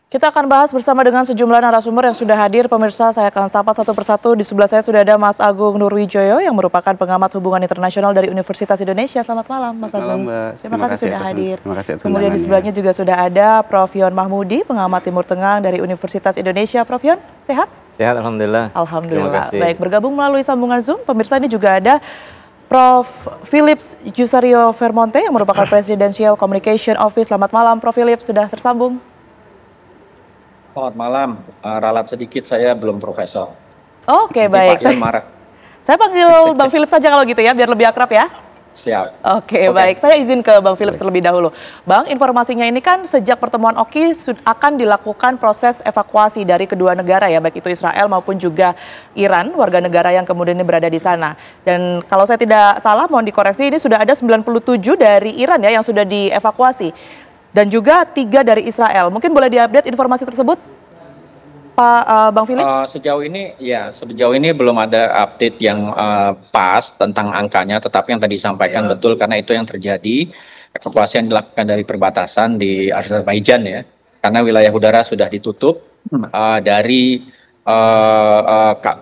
Kita akan bahas bersama dengan sejumlah narasumber yang sudah hadir. Pemirsa, saya akan sapa satu persatu. Di sebelah saya sudah ada Mas Agung Nurwijoyo yang merupakan pengamat hubungan internasional dari Universitas Indonesia. Selamat malam, Mas Agung. Terima kasih sudah hadir. Terima kasih. Kemudian di sebelahnya juga sudah ada Prof. Yon Mahmudi, pengamat Timur Tengah dari Universitas Indonesia. Prof. Yon, sehat? Sehat, alhamdulillah. Alhamdulillah. Baik, bergabung melalui sambungan Zoom. Pemirsa, ini juga ada Prof. Philips Jusario Vermonte yang merupakan Presidential Communication Office. Selamat malam, Prof. Philips, sudah tersambung. Selamat malam, ralat sedikit, saya belum profesor. Oke, baik. Saya panggil Bang Philips saja kalau gitu ya, biar lebih akrab ya. Siap. Oke, baik. Saya izin ke Bang Philips terlebih dahulu. Bang, informasinya ini kan sejak pertemuan Oki akan dilakukan proses evakuasi dari kedua negara ya, baik itu Israel maupun juga Iran, warga negara yang kemudian ini berada di sana. Dan kalau saya tidak salah, mohon dikoreksi, ini sudah ada 97 dari Iran ya yang sudah dievakuasi. Dan juga 3 dari Israel. Mungkin boleh diupdate informasi tersebut, Pak Bang Philips? Sejauh ini belum ada update yang pas tentang angkanya, tetapi yang tadi disampaikan betul karena itu yang terjadi. Evakuasi yang dilakukan dari perbatasan di Azerbaijan ya, karena wilayah udara sudah ditutup dari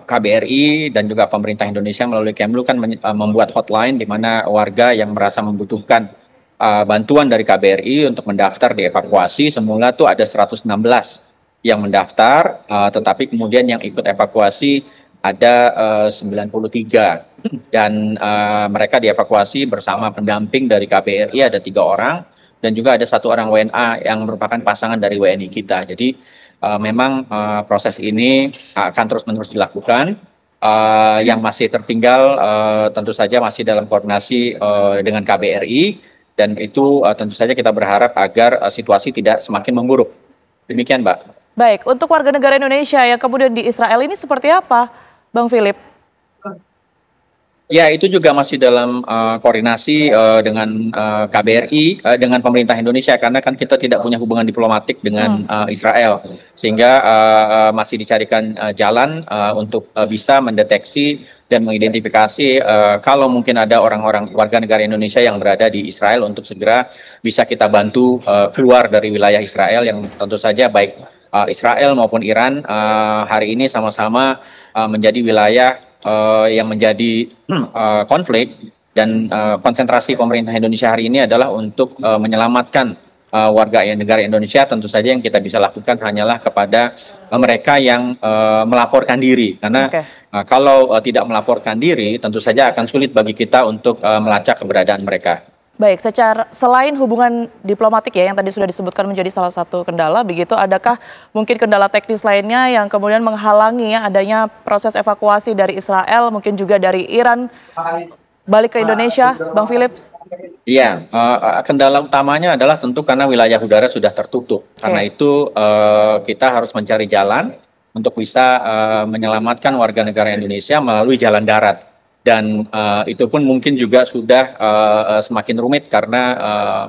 KBRI dan juga pemerintah Indonesia melalui Kemlu kan membuat hotline di mana warga yang merasa membutuhkan bantuan dari KBRI untuk mendaftar dievakuasi. Semula tuh ada 116 yang mendaftar, tetapi kemudian yang ikut evakuasi ada 93 dan mereka dievakuasi bersama pendamping dari KBRI ada 3 orang dan juga ada 1 orang WNA yang merupakan pasangan dari WNI kita. Jadi memang proses ini akan terus-menerus dilakukan. Yang masih tertinggal tentu saja masih dalam koordinasi dengan KBRI. Dan itu tentu saja kita berharap agar situasi tidak semakin memburuk. Demikian, Mbak. Baik, untuk warga negara Indonesia yang kemudian di Israel ini seperti apa, Bang Philip? Ya, itu juga masih dalam koordinasi dengan KBRI, dengan pemerintah Indonesia, karena kan kita tidak punya hubungan diplomatik dengan Israel. Sehingga masih dicarikan jalan untuk bisa mendeteksi dan mengidentifikasi kalau mungkin ada orang-orang warga negara Indonesia yang berada di Israel untuk segera bisa kita bantu keluar dari wilayah Israel yang tentu saja baik Israel maupun Iran hari ini sama-sama menjadi wilayah yang menjadi konflik dan konsentrasi pemerintah Indonesia hari ini adalah untuk menyelamatkan warga negara Indonesia. Tentu saja yang kita bisa lakukan hanyalah kepada mereka yang melaporkan diri, karena kalau tidak melaporkan diri tentu saja akan sulit bagi kita untuk melacak keberadaan mereka. Baik, selain hubungan diplomatik ya yang tadi sudah disebutkan menjadi salah satu kendala, begitu adakah mungkin kendala teknis lainnya yang kemudian menghalangi ya adanya proses evakuasi dari Israel, mungkin juga dari Iran balik ke Indonesia, Bang Philips? Iya, kendala utamanya adalah tentu karena wilayah udara sudah tertutup. Karena itu kita harus mencari jalan untuk bisa menyelamatkan warga negara Indonesia melalui jalan darat. Dan itu pun mungkin juga sudah semakin rumit karena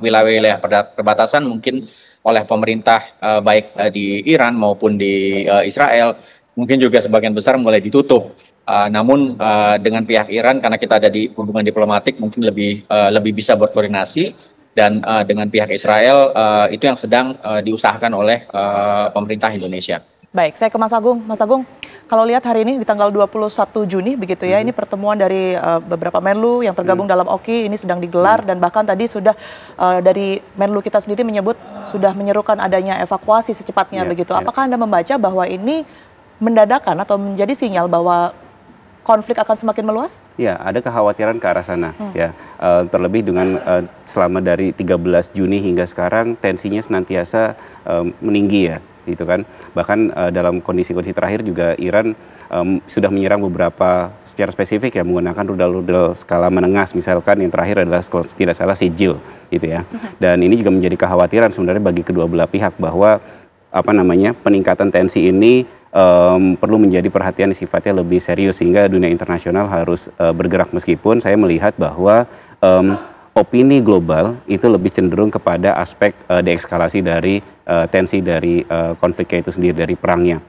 wilayah-wilayah perbatasan mungkin oleh pemerintah baik di Iran maupun di Israel mungkin juga sebagian besar mulai ditutup. Namun dengan pihak Iran karena kita ada di hubungan diplomatik mungkin lebih bisa berkoordinasi, dan dengan pihak Israel itu yang sedang diusahakan oleh pemerintah Indonesia. Baik, saya ke Mas Agung. Mas Agung, kalau lihat hari ini di tanggal 21 Juni begitu ya, ini pertemuan dari beberapa Menlu yang tergabung dalam Oki ini sedang digelar, dan bahkan tadi sudah dari Menlu kita sendiri menyebut sudah menyerukan adanya evakuasi secepatnya begitu. Apakah Anda membaca bahwa ini mendadakan atau menjadi sinyal bahwa konflik akan semakin meluas? Ya, ada kekhawatiran ke arah sana ya. Terlebih dengan selama dari 13 Juni hingga sekarang tensinya senantiasa meninggi ya. Gitu kan. Bahkan dalam kondisi-kondisi terakhir juga Iran sudah menyerang beberapa secara spesifik ya menggunakan rudal-rudal skala menengah, misalkan yang terakhir adalah kalau tidak salah Sijil gitu ya. Dan ini juga menjadi kekhawatiran sebenarnya bagi kedua belah pihak bahwa peningkatan tensi ini perlu menjadi perhatian sifatnya lebih serius sehingga dunia internasional harus bergerak, meskipun saya melihat bahwa opini global itu lebih cenderung kepada aspek deeskalasi dari tensi dari konfliknya itu sendiri, dari perangnya.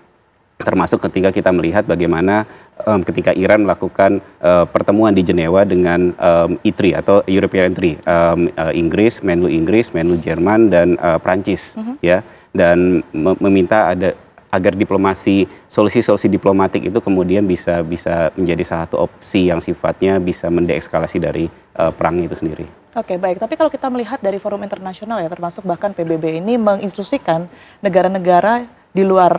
Termasuk ketika kita melihat bagaimana ketika Iran melakukan pertemuan di Jenewa dengan E3 atau European 3, Menlu Inggris, Menlu Jerman, dan Prancis. Ya. dan meminta agar solusi-solusi diplomatik itu kemudian bisa menjadi salah satu opsi yang sifatnya bisa mendeeskalasi dari perang itu sendiri. Oke, baik. Tapi kalau kita melihat dari forum internasional ya, termasuk bahkan PBB ini menginstruksikan negara-negara di luar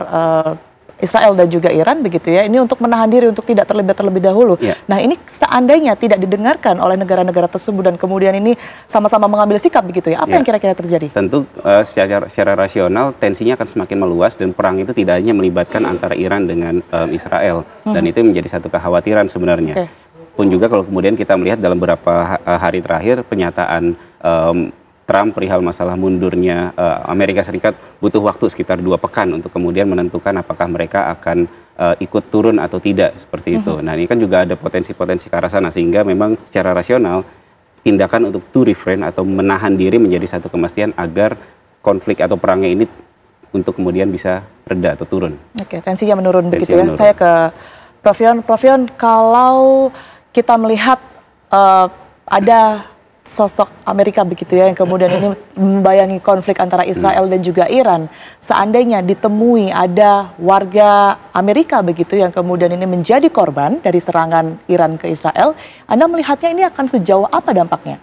Israel dan juga Iran begitu ya, ini untuk menahan diri untuk tidak terlibat terlebih dahulu. Yeah. Nah, ini seandainya tidak didengarkan oleh negara-negara tersebut dan kemudian ini sama-sama mengambil sikap begitu ya, apa yang kira-kira terjadi? Tentu secara rasional tensinya akan semakin meluas dan perang itu tidak hanya melibatkan antara Iran dengan Israel dan itu menjadi satu kekhawatiran sebenarnya. Pun juga kalau kemudian kita melihat dalam beberapa hari terakhir pernyataan Trump perihal masalah mundurnya Amerika Serikat butuh waktu sekitar 2 pekan untuk kemudian menentukan apakah mereka akan ikut turun atau tidak seperti itu. Nah, ini kan juga ada potensi-potensi ke arah sana sehingga memang secara rasional tindakan untuk to refrain atau menahan diri menjadi satu kemestian agar konflik atau perangnya ini untuk kemudian bisa reda atau turun. Oke, tensinya menurun begitu ya. Saya ke Prof. Yon, kalau kita melihat ada sosok Amerika begitu ya yang kemudian ini membayangi konflik antara Israel dan juga Iran. Seandainya ditemui ada warga Amerika begitu yang kemudian ini menjadi korban dari serangan Iran ke Israel, Anda melihatnya ini akan sejauh apa dampaknya?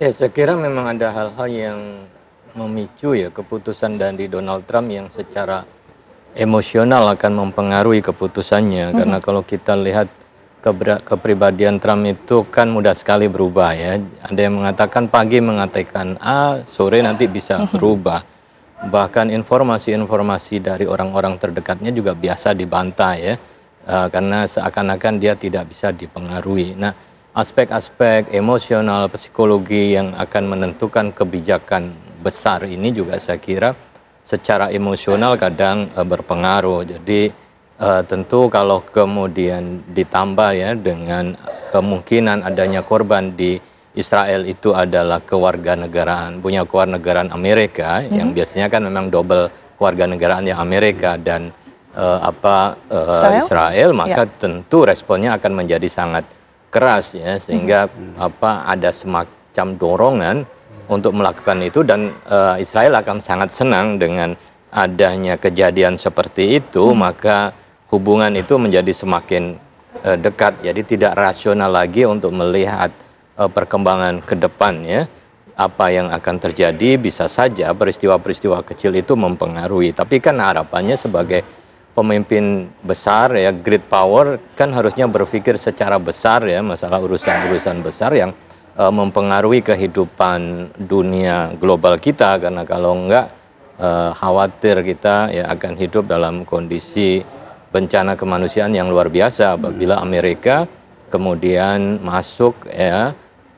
Ya, saya kira memang ada hal-hal yang memicu ya keputusan dari Donald Trump yang secara emosional akan mempengaruhi keputusannya. Karena kalau kita lihat kepribadian Trump itu kan mudah sekali berubah ya. Ada yang mengatakan pagi mengatakan A, sore nanti bisa berubah. Bahkan informasi-informasi dari orang-orang terdekatnya juga biasa dibantah ya. Karena seakan-akan dia tidak bisa dipengaruhi. Nah, aspek-aspek emosional, psikologi yang akan menentukan kebijakan besar ini juga saya kira secara emosional kadang berpengaruh. Jadi tentu kalau kemudian ditambah ya dengan kemungkinan adanya korban di Israel itu adalah kewarganegaraan, punya kewarganegaraan Amerika yang biasanya kan memang double kewarganegaraan yang Amerika dan Israel, maka tentu responnya akan menjadi sangat keras ya, sehingga ada semacam dorongan untuk melakukan itu dan Israel akan sangat senang dengan adanya kejadian seperti itu, maka hubungan itu menjadi semakin dekat. Jadi tidak rasional lagi untuk melihat perkembangan ke depan ya. Apa yang akan terjadi, bisa saja peristiwa-peristiwa kecil itu mempengaruhi. Tapi kan harapannya sebagai pemimpin besar ya, great power, kan harusnya berpikir secara besar ya, masalah urusan-urusan besar yang mempengaruhi kehidupan dunia global kita. Karena kalau enggak khawatir kita ya akan hidup dalam kondisi bencana kemanusiaan yang luar biasa apabila Amerika kemudian masuk ya,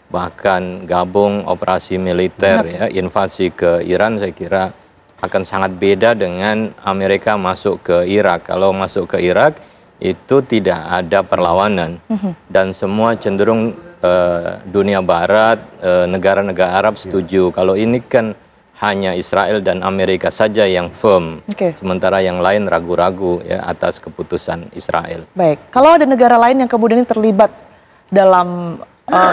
bahkan gabung operasi militer ya, invasi ke Iran. Saya kira akan sangat beda dengan Amerika masuk ke Irak. Kalau masuk ke Irak itu tidak ada perlawanan dan semua cenderung dunia barat, negara-negara Arab setuju. Kalau ini kan hanya Israel dan Amerika saja yang firm, sementara yang lain ragu-ragu ya atas keputusan Israel. Baik, kalau ada negara lain yang kemudian terlibat dalam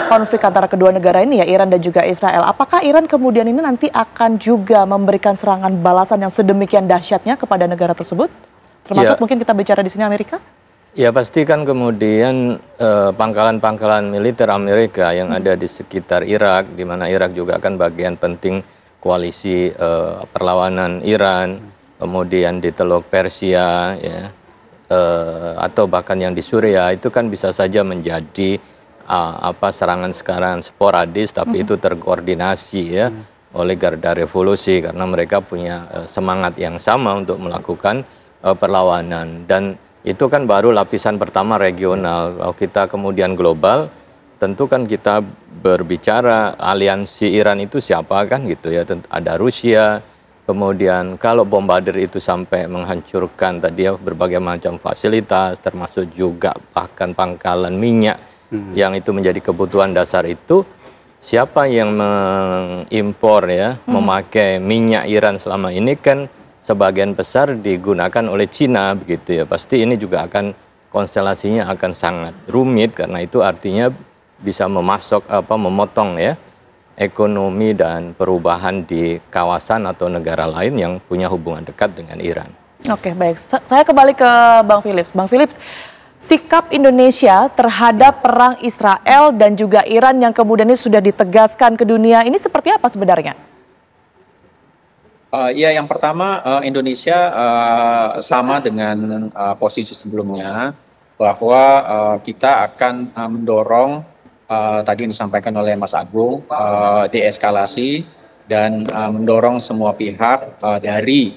konflik antara kedua negara ini ya, Iran dan juga Israel, apakah Iran kemudian ini nanti akan juga memberikan serangan balasan yang sedemikian dahsyatnya kepada negara tersebut? Termasuk mungkin kita bicara di sini Amerika? Ya pasti kan kemudian pangkalan-pangkalan militer Amerika yang ada di sekitar Irak, di mana Irak juga kan bagian penting koalisi perlawanan Iran, kemudian di Teluk Persia, ya, atau bahkan yang di Suriah itu kan bisa saja menjadi serangan-serangan sporadis, tapi itu terkoordinasi ya oleh Garda Revolusi karena mereka punya semangat yang sama untuk melakukan perlawanan dan itu kan baru lapisan pertama regional. Kalau kita kemudian global, tentu kan kita berbicara aliansi Iran itu siapa kan gitu ya, ada Rusia, kemudian kalau bombardir itu sampai menghancurkan tadi ya berbagai macam fasilitas termasuk juga bahkan pangkalan minyak yang itu menjadi kebutuhan dasar itu, siapa yang mengimpor ya, memakai minyak Iran selama ini kan sebagian besar digunakan oleh Cina begitu ya, pasti ini juga akan konstelasinya akan sangat rumit karena itu artinya bisa memotong ya ekonomi dan perubahan di kawasan atau negara lain yang punya hubungan dekat dengan Iran. Oke, baik. Saya kembali ke Bang Philips. Bang Philips, sikap Indonesia terhadap perang Israel dan juga Iran yang kemudian ini sudah ditegaskan ke dunia, ini seperti apa sebenarnya? Ya, yang pertama Indonesia sama dengan posisi sebelumnya bahwa kita akan mendorong tadi yang disampaikan oleh Mas Agung deeskalasi dan mendorong semua pihak dari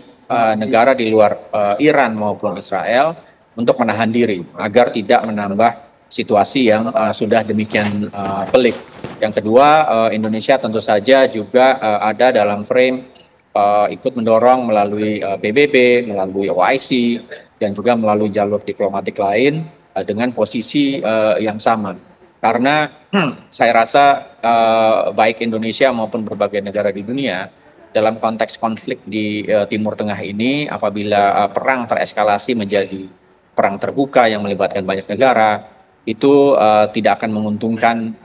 negara di luar Iran maupun Israel untuk menahan diri agar tidak menambah situasi yang sudah demikian pelik. Yang kedua, Indonesia tentu saja juga ada dalam frame ikut mendorong melalui PBB, melalui OIC, dan juga melalui jalur diplomatik lain dengan posisi yang sama. Karena saya rasa baik Indonesia maupun berbagai negara di dunia dalam konteks konflik di Timur Tengah ini, apabila perang tereskalasi menjadi perang terbuka yang melibatkan banyak negara, itu tidak akan menguntungkan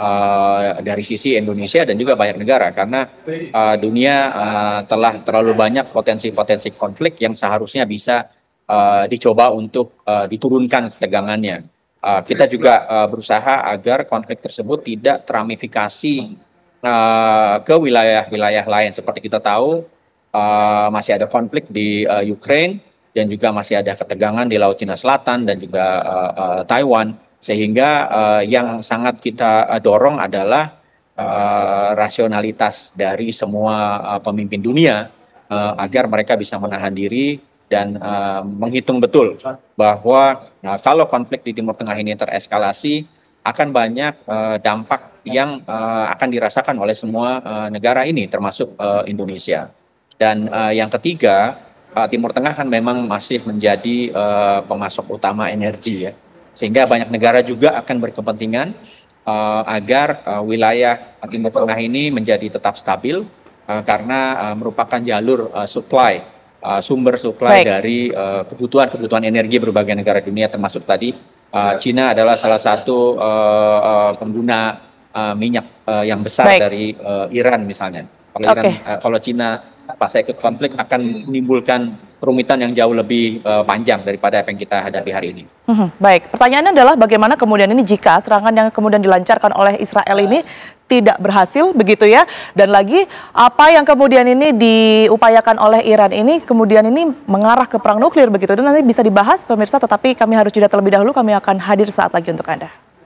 dari sisi Indonesia dan juga banyak negara, karena dunia telah terlalu banyak potensi-potensi konflik yang seharusnya bisa dicoba untuk diturunkan ketegangannya. Kita juga berusaha agar konflik tersebut tidak teramifikasi ke wilayah-wilayah lain. Seperti kita tahu masih ada konflik di Ukraine dan juga masih ada ketegangan di Laut Cina Selatan dan juga Taiwan. Sehingga yang sangat kita dorong adalah rasionalitas dari semua pemimpin dunia agar mereka bisa menahan diri dan menghitung betul bahwa kalau konflik di Timur Tengah ini tereskalasi akan banyak dampak yang akan dirasakan oleh semua negara ini termasuk Indonesia. Dan yang ketiga, Timur Tengah kan memang masih menjadi pemasok utama energi ya. Sehingga banyak negara juga akan berkepentingan agar wilayah Timur Tengah ini menjadi tetap stabil karena merupakan jalur sumber supply dari kebutuhan energi berbagai negara dunia, termasuk tadi Cina adalah salah satu pengguna minyak yang besar dari Iran misalnya. Kalau Cina pas ikut konflik akan menimbulkan kerumitan yang jauh lebih panjang daripada apa yang kita hadapi hari ini. Baik, pertanyaannya adalah bagaimana kemudian ini jika serangan yang kemudian dilancarkan oleh Israel ini tidak berhasil begitu ya, dan lagi apa yang kemudian ini diupayakan oleh Iran ini kemudian ini mengarah ke perang nuklir begitu. Itu nanti bisa dibahas pemirsa, tetapi kami harus jeda terlebih dahulu, kami akan hadir saat lagi untuk Anda.